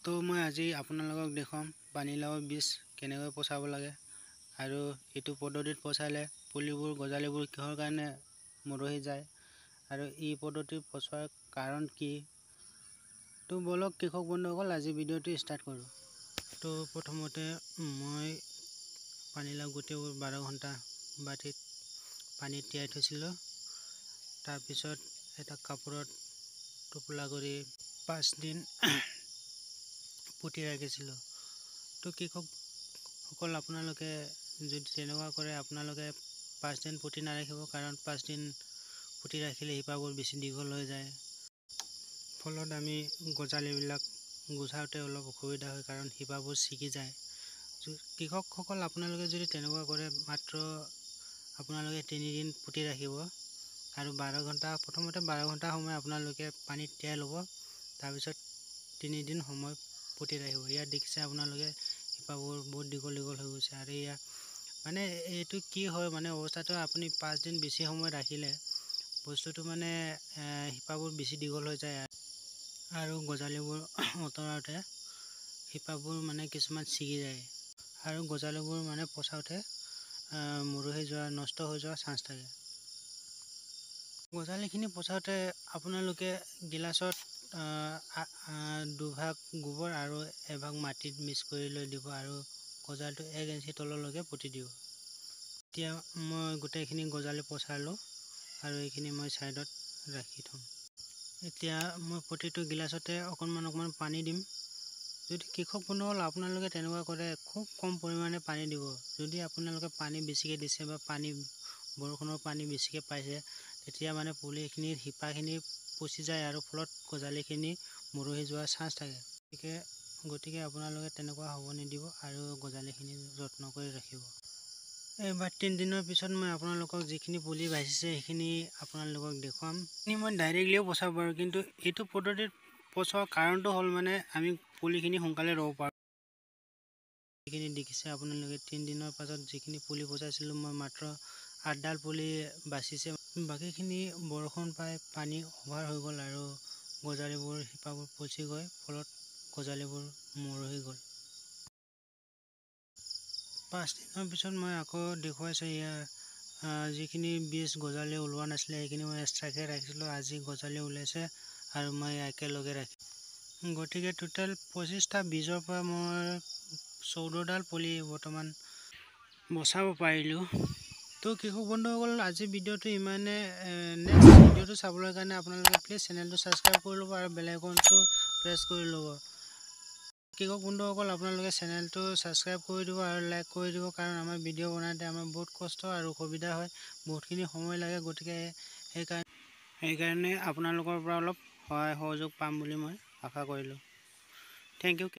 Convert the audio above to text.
তো মই আজি আপোনালোকক দেখাম পানীলাওৰ বীজ কেনেকৈ পচাব লাগে আৰু এইটো পদ্ধতিত পচালে পুলিবোৰ গজালিবোৰ কিহৰ কাৰণে মৰহি যায় আৰু এই পদ্ধতি পচোৱাৰ কাৰণ কি। তো বলক কৃষক বন্ধুসকল আজি ভিডিঅ'টো ষ্টাৰ্ট কৰোঁ। তো প্ৰথমতে মই পানীলাও গোটেইবোৰ 12 ঘণ্টা বাটিত পানীত তিয়াই থৈছিলোঁ। তাৰপিছত এটা কাপোৰত টোপোলা কৰি 5 দিন পুতি ৰাখিছিলোঁ। তো কৃষকসকল আপোনালোকে যদি তেনেকুৱা কৰে আপোনালোকে 5 দিন পুতি নাৰাখিব, কাৰণ 5 দিন পুতি ৰাখিলে শিপাবোৰ বেছি দীঘল হৈ যায়, ফলত আমি গজালিবিলাক গুচাওঁতে অলপ অসুবিধা হয়, কাৰণ শিপাবোৰ ছিগি যায়। কৃষকসকল আপোনালোকে যদি তেনেকুৱা কৰে মাত্ৰ আপোনালোকে 3 দিন পুতি ৰাখিব আৰু 12 ঘণ্টা প্ৰথমতে 12 ঘণ্টা সময় আপোনালোকে পানীত তিয়াই ল'ব, তাৰপিছত 3 দিন সময় পুতি ৰাখিব। ইয়াত দেখিছে আপোনালোকে শিপাবোৰ বহুত দীঘল দীঘল হৈ গৈছে আৰু ইয়াত মানে এইটো কি হয় মানে অৱস্থাটো আপুনি 5 দিন বেছি সময় ৰাখিলে বস্তুটো মানে শিপাবোৰ বেছি দীঘল হৈ যায় আৰু গজালিবোৰ অঁতৰাওঁতে শিপাবোৰ মানে কিছুমান ছিগি যায় আৰু গজালিবোৰ মানে পচাওঁতে মৰহি যোৱা নষ্ট হৈ যোৱাৰ চান্স থাকে। গজালিখিনি পচাওঁতে আপোনালোকে গিলাচত 2 ভাগ গোবৰ আৰু 1 ভাগ মাটিত মিক্স কৰি লৈ দিব আৰু গজালিটো 1 ইঞ্চি তললৈকে পুতি দিব। এতিয়া মই গোটেইখিনি গজালি পচালোঁ আৰু এইখিনি মই ছাইডত ৰাখি থ'ম। এতিয়া মই প্ৰতিটো গিলাচতে অকণমান পানী দিম। যদি কৃষক বন্ধুসকল আপোনালোকে তেনেকুৱা কৰে খুব কম পৰিমাণে পানী দিব। যদি আপোনালোকে পানী বেছিকৈ দিছে বা বৰষুণৰ পানী বেছিকৈ পাইছে, তেতিয়া মানে পুলিখিনিৰ শিপাখিনি পচি যায় আৰু ফলত গজালিখিনি মৰহি যোৱাৰ চান্স থাকে। গতিকে আপোনালোকে তেনেকুৱা হ'ব নিদিব আৰু গজালিখিনি যত্ন কৰি ৰাখিব। এইবাৰ 3 দিনৰ পিছত মই আপোনালোকক যিখিনি পুলি বাচিছে সেইখিনি আপোনালোকক দেখুৱাম। মই ডাইৰেক্টলিও পচাব পাৰোঁ, কিন্তু এইটো পদ্ধতিত পচোৱাৰ কাৰণটো হ'ল মানে আমি পুলিখিনি সোনকালে ৰুব পাৰোঁ। এইখিনি দেখিছে আপোনালোকে 3 দিনৰ পাছত যিখিনি পুলি পচাইছিলোঁ মই মাত্ৰ 8ডাল পুলি বাচিছে। বাকীখিনি বৰষুণ পাই পানী অভাৰ হৈ গ'ল আৰু গজালিবোৰ শিপাবোৰ পচি গৈ ফলত গজালিবোৰ মৰহি গ'ল। 5 দিনৰ পিছত মই আকৌ দেখুৱাইছোঁ ইয়াৰ যিখিনি বীজ গজালি ওলোৱা নাছিলে সেইখিনি মই এক্সট্ৰাকৈ ৰাখিছিলোঁ। আজি গজালি ওলাইছে আৰু মই একেলগে ৰাখিছোঁ। গতিকে টোটেল 25টা বীজৰ পৰা মই 14ডাল পুলি বৰ্তমান বচাব পাৰিলোঁ। তো কৃষক বন্ধুসকল আজি ভিডিঅ'টো ইমানে। নেক্সট ভিডিঅ'টো চাবলৈ কাৰণে আপোনালোকে প্লিজ চেনেলটো ছাবস্ক্ৰাইব কৰি ল'ব আৰু বেল আইকনটো প্ৰেছ কৰি ল'ব। কৃষক বন্ধুসকল আপোনালোকে চেনেলটো ছাবস্ক্ৰাইব কৰি দিব আৰু লাইক কৰি দিব, কাৰণ আমাৰ ভিডিঅ' বনাওঁতে আমাৰ বহুত কষ্ট আৰু অসুবিধা হয়, বহুতখিনি সময় লাগে। গতিকে সেইকাৰণে আপোনালোকৰ পৰা অলপ সহায় সহযোগ পাম বুলি মই আশা কৰিলোঁ। Thank U.